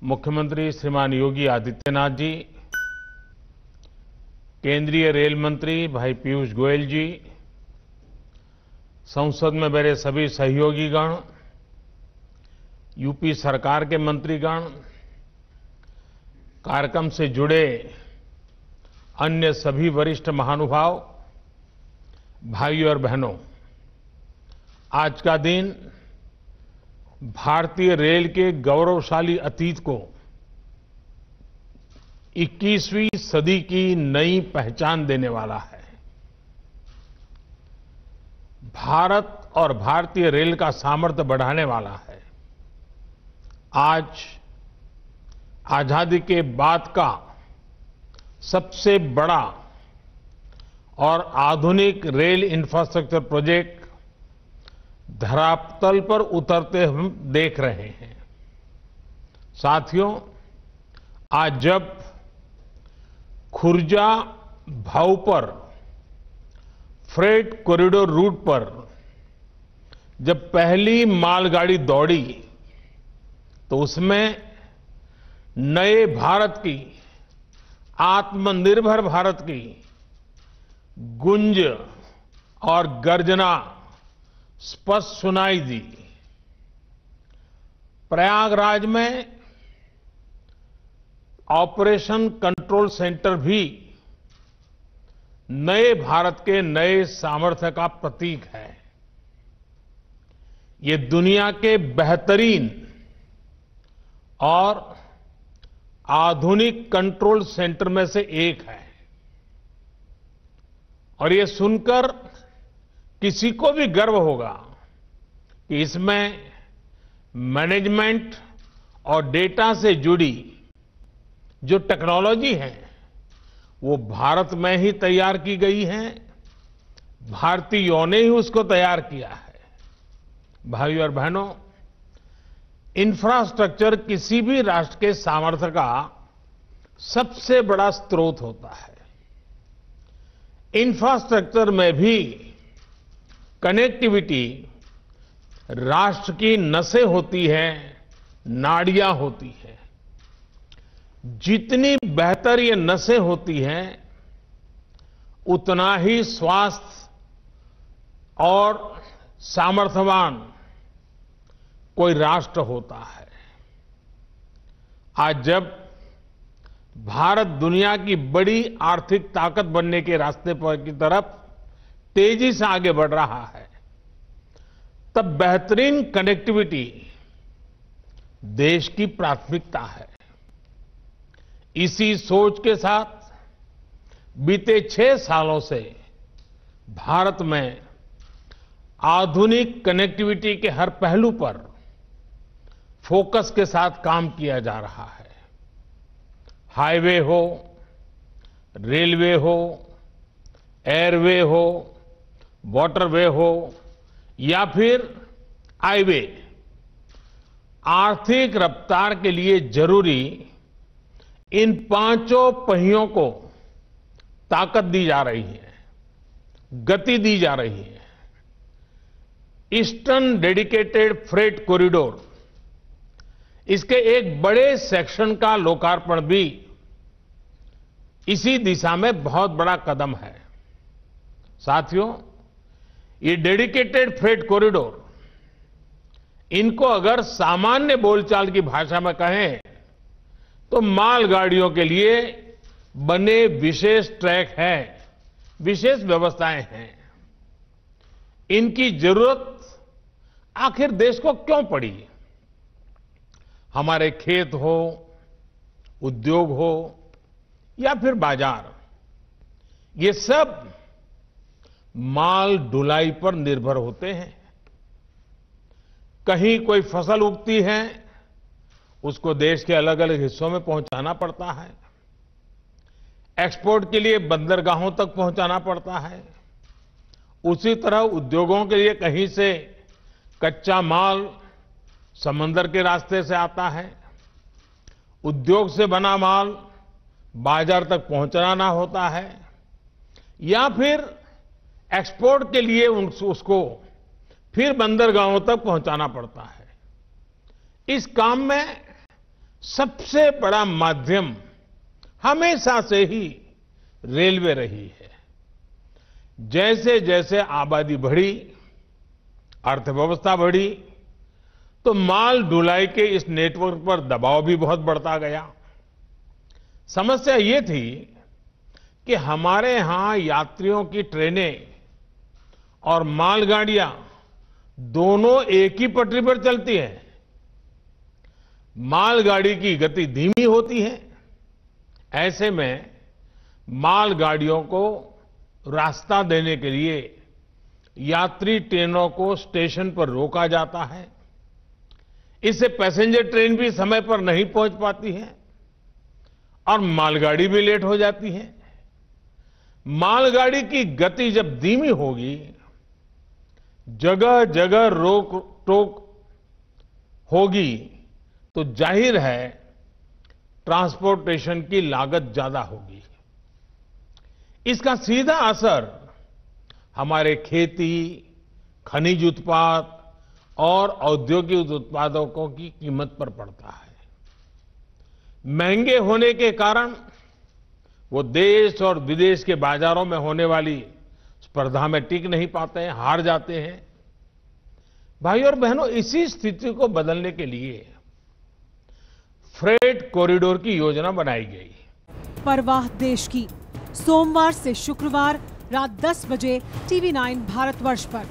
मुख्यमंत्री श्रीमान योगी आदित्यनाथ जी, केंद्रीय रेल मंत्री भाई पीयूष गोयल जी, संसद में मेरे सभी सहयोगीगण, यूपी सरकार के मंत्रीगण, कार्यक्रम से जुड़े अन्य सभी वरिष्ठ महानुभाव, भाइयों और बहनों, आज का दिन भारतीय रेल के गौरवशाली अतीत को 21वीं सदी की नई पहचान देने वाला है। भारत और भारतीय रेल का सामर्थ्य बढ़ाने वाला है। आज आजादी के बाद का सबसे बड़ा और आधुनिक रेल इंफ्रास्ट्रक्चर प्रोजेक्ट धरातल पर उतरते हम देख रहे हैं। साथियों, आज जब खुर्जा भाऊपर फ्रेट कॉरिडोर रूट पर जब पहली मालगाड़ी दौड़ी तो उसमें नए भारत की, आत्मनिर्भर भारत की गूंज और गर्जना स्पष्ट सुनाई दी। प्रयागराज में ऑपरेशन कंट्रोल सेंटर भी नए भारत के नए सामर्थ्य का प्रतीक है। ये दुनिया के बेहतरीन और आधुनिक कंट्रोल सेंटर में से एक है और ये सुनकर किसी को भी गर्व होगा कि इसमें मैनेजमेंट और डेटा से जुड़ी जो टेक्नोलॉजी है वो भारत में ही तैयार की गई है। भारतीयों ने ही उसको तैयार किया है। भाइयों और बहनों, इंफ्रास्ट्रक्चर किसी भी राष्ट्र के सामर्थ्य का सबसे बड़ा स्रोत होता है। इंफ्रास्ट्रक्चर में भी कनेक्टिविटी राष्ट्र की नसें होती हैं, नाड़ियां होती हैं। जितनी बेहतर ये नसें होती हैं, उतना ही स्वास्थ्य और सामर्थ्यवान कोई राष्ट्र होता है। आज जब भारत दुनिया की बड़ी आर्थिक ताकत बनने के रास्ते पर की तरफ तेजी से आगे बढ़ रहा है, तब बेहतरीन कनेक्टिविटी देश की प्राथमिकता है। इसी सोच के साथ बीते 6 सालों से भारत में आधुनिक कनेक्टिविटी के हर पहलू पर फोकस के साथ काम किया जा रहा है। हाईवे हो, रेलवे हो, एयरवे हो, वाटरवे हो या फिर हाईवे, आर्थिक रफ्तार के लिए जरूरी इन पांचों पहियों को ताकत दी जा रही है, गति दी जा रही है। ईस्टर्न डेडिकेटेड फ्रेट कॉरिडोर, इसके एक बड़े सेक्शन का लोकार्पण भी इसी दिशा में बहुत बड़ा कदम है। साथियों, ये डेडिकेटेड फ्रेट कॉरिडोर, इनको अगर सामान्य बोलचाल की भाषा में कहें तो मालगाड़ियों के लिए बने विशेष ट्रैक हैं, विशेष व्यवस्थाएं हैं। इनकी जरूरत आखिर देश को क्यों पड़ी? हमारे खेत हो, उद्योग हो या फिर बाजार, ये सब माल ढुलाई पर निर्भर होते हैं। कहीं कोई फसल उगती है, उसको देश के अलग अलग हिस्सों में पहुंचाना पड़ता है। एक्सपोर्ट के लिए बंदरगाहों तक पहुंचाना पड़ता है। उसी तरह उद्योगों के लिए कहीं से कच्चा माल समंदर के रास्ते से आता है, उद्योग से बना माल बाजार तक पहुंचाना होता है, या फिर एक्सपोर्ट के लिए उसको फिर बंदरगाहों तक पहुंचाना पड़ता है। इस काम में सबसे बड़ा माध्यम हमेशा से ही रेलवे रही है। जैसे जैसे आबादी बढ़ी, अर्थव्यवस्था बढ़ी, तो माल ढुलाई के इस नेटवर्क पर दबाव भी बहुत बढ़ता गया। समस्या ये थी कि हमारे यहां यात्रियों की ट्रेनें और मालगाड़ियां दोनों एक ही पटरी पर चलती हैं। मालगाड़ी की गति धीमी होती है। ऐसे में मालगाड़ियों को रास्ता देने के लिए यात्री ट्रेनों को स्टेशन पर रोका जाता है। इससे पैसेंजर ट्रेन भी समय पर नहीं पहुंच पाती है और मालगाड़ी भी लेट हो जाती है। मालगाड़ी की गति जब धीमी होगी, जगह जगह रोक टोक होगी, तो जाहिर है ट्रांसपोर्टेशन की लागत ज्यादा होगी। इसका सीधा असर हमारे खेती, खनिज उत्पाद और औद्योगिक उत्पादों की कीमत पर पड़ता है। महंगे होने के कारण वो देश और विदेश के बाजारों में होने वाली स्पर्धा में टिक नहीं पाते हैं, हार जाते हैं। भाई और बहनों, इसी स्थिति को बदलने के लिए फ्रेट कॉरिडोर की योजना बनाई गई। परवाह देश की, सोमवार से शुक्रवार रात 10 बजे TV9 भारतवर्ष पर।